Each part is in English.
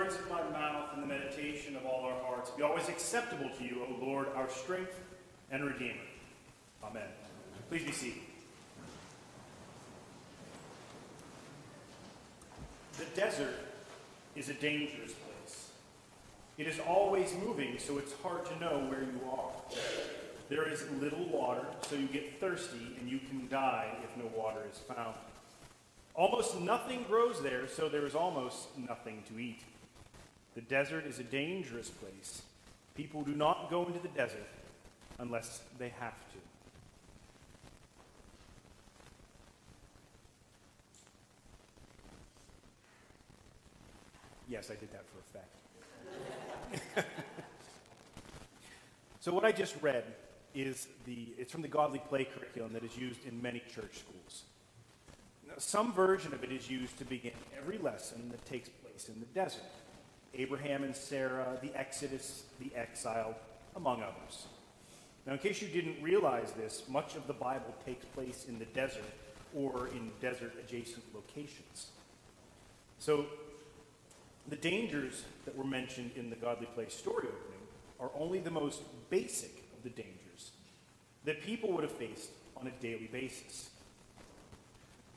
words of my mouth and the meditation of all our hearts be always acceptable to you, O Lord, our strength and Redeemer. Amen. Please be seated. The desert is a dangerous place. It is always moving, so it's hard to know where you are. There is little water, so you get thirsty and you can die if no water is found. Almost nothing grows there, so there is almost nothing to eat. The desert is a dangerous place. People do not go into the desert unless they have to. Yes, I did that for effect. So what I just read is it's from the Godly Play curriculum that is used in many church schools. Now, some version of it is used to begin every lesson that takes place in the desert. Abraham and Sarah, the Exodus, the exile, among others. Now, in case you didn't realize this, much of the Bible takes place in the desert or in desert-adjacent locations. So, the dangers that were mentioned in the Godly Play story opening are only the most basic of the dangers that people would have faced on a daily basis.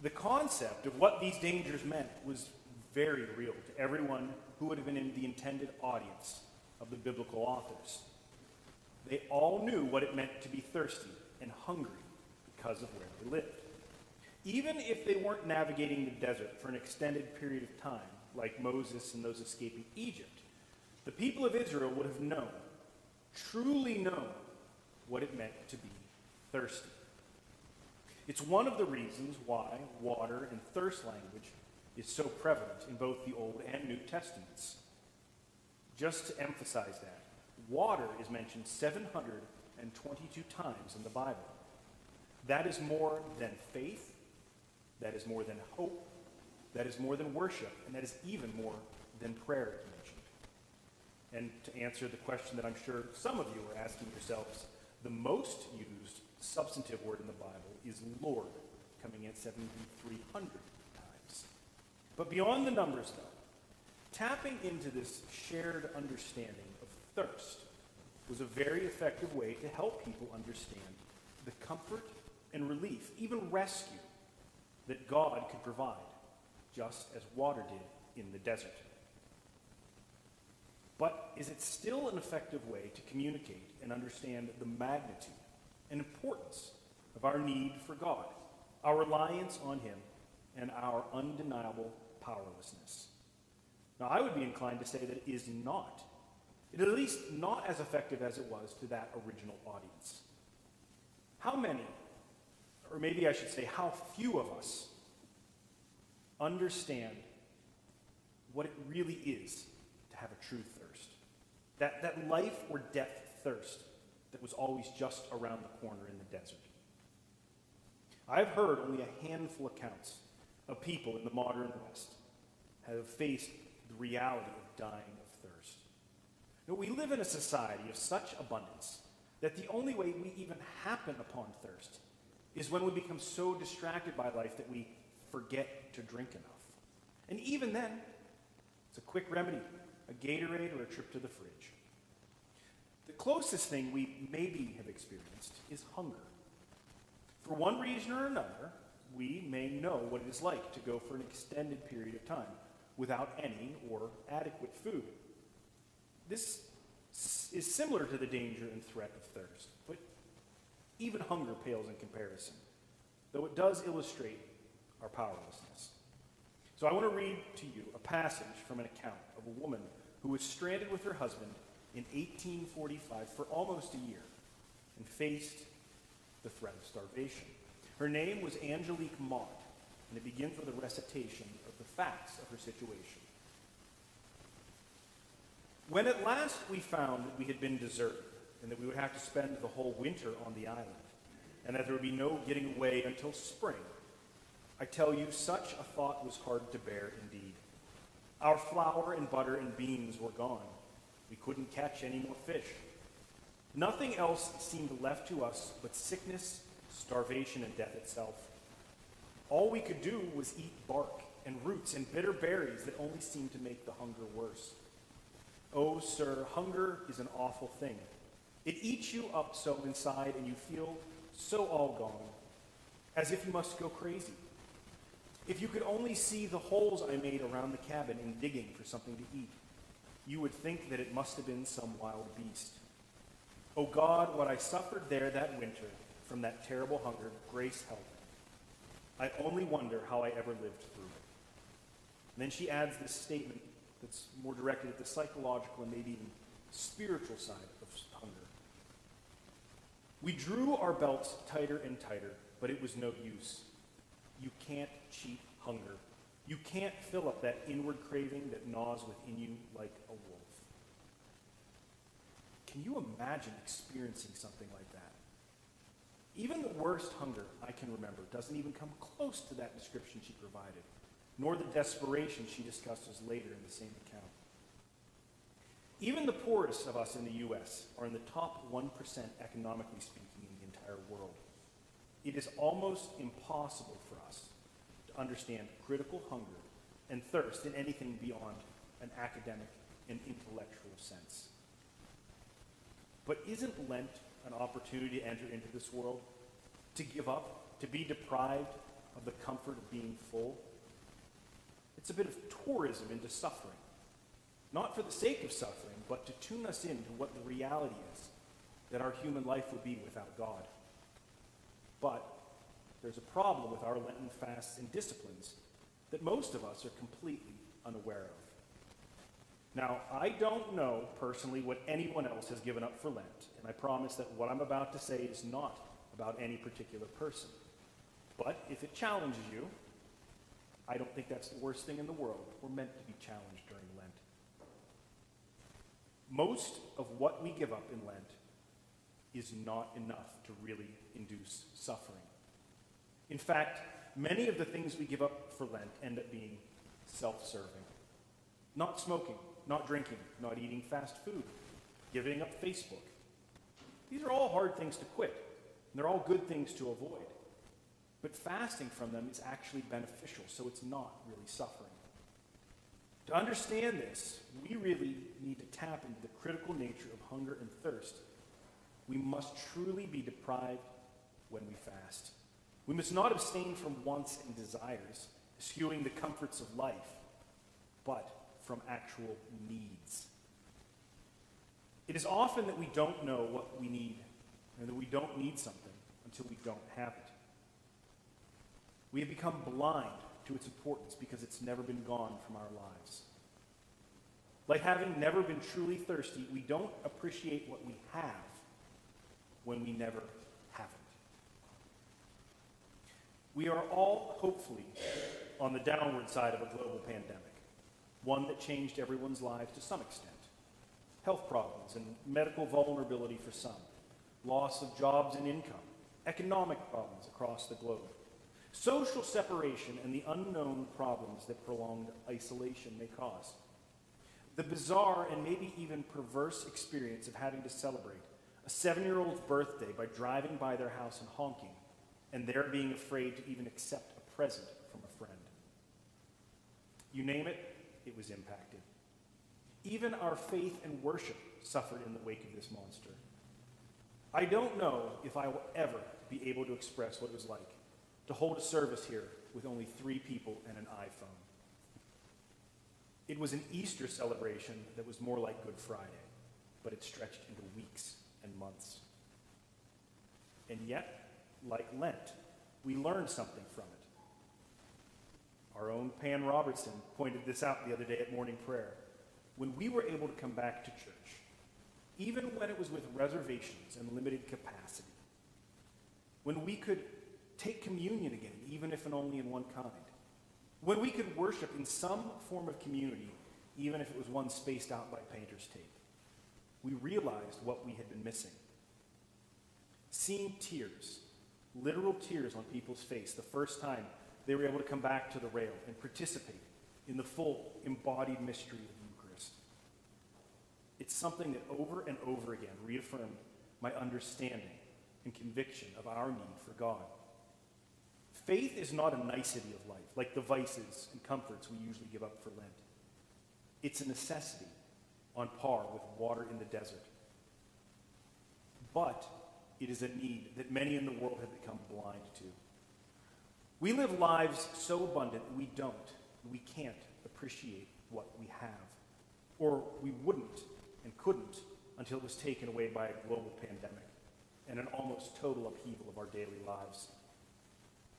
The concept of what these dangers meant was very real to everyone who would have been in the intended audience of the biblical authors. They all knew what it meant to be thirsty and hungry because of where they lived. Even if they weren't navigating the desert for an extended period of time, like Moses and those escaping Egypt, the people of Israel would have known, truly known, what it meant to be thirsty. It's one of the reasons why water and thirst language is so prevalent in both the Old and New Testaments. Just to emphasize that, water is mentioned 722 times in the Bible. That is more than faith, that is more than hope, that is more than worship, and that is even more than prayer is mentioned. And to answer the question that I'm sure some of you are asking yourselves, the most used substantive word in the Bible is Lord, coming in 7,300 times. But beyond the numbers, though, tapping into this shared understanding of thirst was a very effective way to help people understand the comfort and relief, even rescue, that God could provide, just as water did in the desert. But is it still an effective way to communicate and understand the magnitude and importance of our need for God, our reliance on Him, and our undeniable powerlessness? Now, I would be inclined to say that it is not. It is at least not as effective as it was to that original audience. How many, or maybe I should say how few of us, understand what it really is to have a true thirst? That life or death thirst that was always just around the corner in the desert. I've heard only a handful of accounts of people in the modern West have faced the reality of dying of thirst. Now, we live in a society of such abundance that the only way we even happen upon thirst is when we become so distracted by life that we forget to drink enough. And even then, it's a quick remedy, a Gatorade or a trip to the fridge. The closest thing we maybe have experienced is hunger. For one reason or another, we may know what it is like to go for an extended period of time without any or adequate food. This is similar to the danger and threat of thirst, but even hunger pales in comparison, though it does illustrate our powerlessness. So I want to read to you a passage from an account of a woman who was stranded with her husband in 1845 for almost a year and faced the threat of starvation. Her name was Angelique Mott, and it begins with a recitation of the facts of her situation. When at last we found that we had been deserted and that we would have to spend the whole winter on the island and that there would be no getting away until spring, I tell you, such a thought was hard to bear indeed. Our flour and butter and beans were gone. We couldn't catch any more fish. Nothing else seemed left to us but sickness, starvation, and death itself. All we could do was eat bark and roots and bitter berries that only seem to make the hunger worse. Oh, sir, hunger is an awful thing. It eats you up so inside, and you feel so all gone, as if you must go crazy. If you could only see the holes I made around the cabin in digging for something to eat, you would think that it must have been some wild beast. Oh God, what I suffered there that winter from that terrible hunger, grace help me. I only wonder how I ever lived through it. And then she adds this statement that's more directed at the psychological and maybe even spiritual side of hunger. We drew our belts tighter and tighter, but it was no use. You can't cheat hunger. You can't fill up that inward craving that gnaws within you like a wolf. Can you imagine experiencing something like that? Even the worst hunger I can remember doesn't even come close to that description she provided, nor the desperation she discusses later in the same account. Even the poorest of us in the U.S. are in the top 1% economically speaking in the entire world. It is almost impossible for us to understand critical hunger and thirst in anything beyond an academic and intellectual sense. But isn't Lent an opportunity to enter into this world, to give up, to be deprived of the comfort of being full? It's a bit of tourism into suffering, not for the sake of suffering, but to tune us into what the reality is, that our human life would be without God. But there's a problem with our Lenten fasts and disciplines that most of us are completely unaware of. Now, I don't know personally what anyone else has given up for Lent, and I promise that what I'm about to say is not about any particular person. But if it challenges you, I don't think that's the worst thing in the world. We're meant to be challenged during Lent. Most of what we give up in Lent is not enough to really induce suffering. In fact, many of the things we give up for Lent end up being self-serving. Not smoking, not drinking, not eating fast food, giving up Facebook. These are all hard things to quit, and they're all good things to avoid. But fasting from them is actually beneficial, so it's not really suffering. To understand this, we really need to tap into the critical nature of hunger and thirst. We must truly be deprived when we fast. We must not abstain from wants and desires, eschewing the comforts of life, but from actual needs. It is often that we don't know what we need, and that we don't need something until we don't have it. We have become blind to its importance because it's never been gone from our lives. Like having never been truly thirsty, we don't appreciate what we have when we never haven't. We are all, hopefully, on the downward side of a global pandemic, one that changed everyone's lives to some extent. Health problems and medical vulnerability for some, loss of jobs and income, economic problems across the globe, social separation and the unknown problems that prolonged isolation may cause, the bizarre and maybe even perverse experience of having to celebrate a 7-year-old's birthday by driving by their house and honking, and their being afraid to even accept a present from a friend. You name it, it was impacted. Even our faith and worship suffered in the wake of this monster. I don't know if I will ever be able to express what it was like to hold a service here with only 3 people and an iPhone. It was an Easter celebration that was more like Good Friday, but it stretched into weeks and months. And yet, like Lent, we learned something from it. Our own Pan Robertson pointed this out the other day at morning prayer. When we were able to come back to church, even when it was with reservations and limited capacity, when we could take communion again, even if and only in one kind, when we could worship in some form of community, even if it was one spaced out by painter's tape, we realized what we had been missing. Seeing tears, literal tears on people's face the first time they were able to come back to the rail and participate in the full embodied mystery of Eucharist. It's something that over and over again reaffirmed my understanding and conviction of our need for God. Faith is not a nicety of life, like the vices and comforts we usually give up for Lent. It's a necessity, on par with water in the desert. But it is a need that many in the world have become blind to. We live lives so abundant we can't appreciate what we have. Or we wouldn't and couldn't until it was taken away by a global pandemic and an almost total upheaval of our daily lives.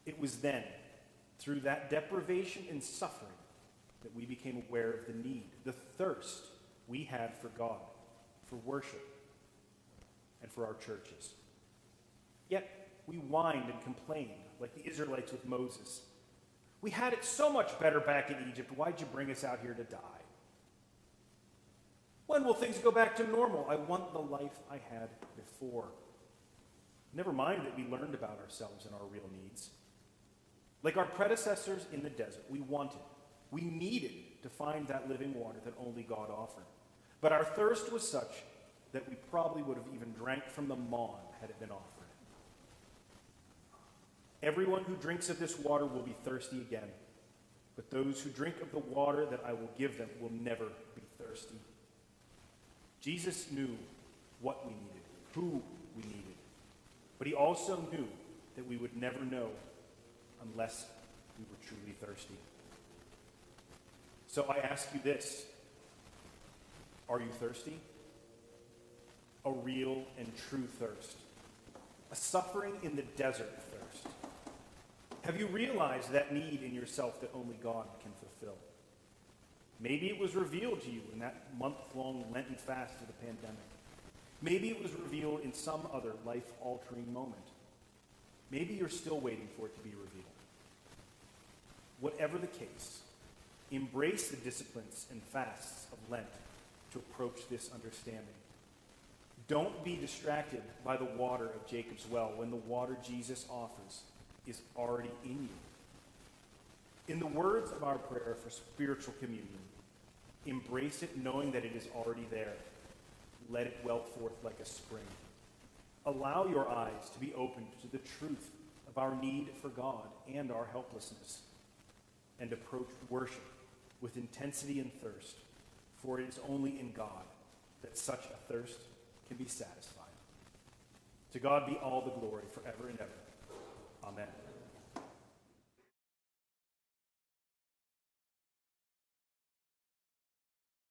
It was then, through that deprivation and suffering, that we became aware of the need, the thirst we had for God, for worship, and for our churches. Yet, we whined and complained like the Israelites with Moses. We had it so much better back in Egypt. Why'd you bring us out here to die? When will things go back to normal? I want the life I had before. Never mind that we learned about ourselves and our real needs. Like our predecessors in the desert, we needed to find that living water that only God offered. But our thirst was such that we probably would have even drank from the maw had it been offered. Everyone who drinks of this water will be thirsty again, but those who drink of the water that I will give them will never be thirsty. Jesus knew what we needed, who we needed, but he also knew that we would never know unless we were truly thirsty. So I ask you this: are you thirsty? A real and true thirst. A suffering in the desert thirst. Have you realized that need in yourself that only God can fulfill? Maybe it was revealed to you in that month-long Lenten fast of the pandemic. Maybe it was revealed in some other life-altering moment. Maybe you're still waiting for it to be revealed. Whatever the case, embrace the disciplines and fasts of Lent to approach this understanding. Don't be distracted by the water of Jacob's well when the water Jesus offers is already in you. In the words of our prayer for spiritual communion, embrace it knowing that it is already there. Let it well forth like a spring. Allow your eyes to be opened to the truth of our need for God and our helplessness, and approach worship with intensity and thirst, for it is only in God that such a thirst can be satisfied. To God be all the glory forever and ever. Amen.